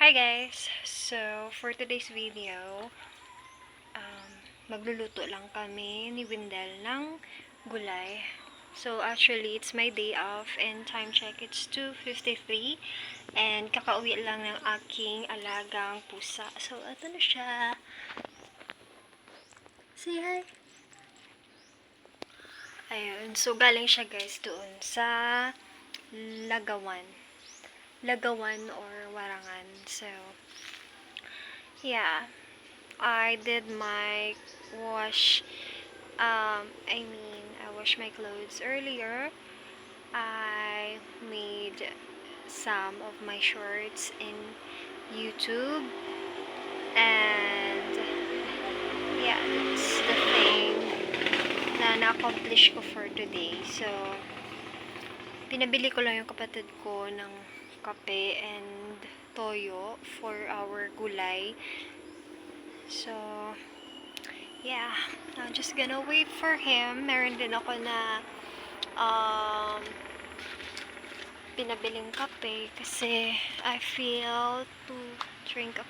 Hi guys! So, for today's video, magluluto lang kami ni Windel ng gulay. So, actually, it's my day off and time check, it's 2:53 and kakauwi lang ng aking alagang pusa. So, ito na siya. Say hi! Ayun. So, galing siya guys doon sa Lagawan or Warangan. So, yeah. I did my I washed my clothes earlier. I made some of my shorts in YouTube. And, yeah, that's the thing na na-accomplish ko for today. So, pinabili ko lang yung kapatid ko ng kape and toyo for our gulay. So, yeah, I'm just gonna wait for him. Meron din ako na pinabiling kape kasi I feel to drink a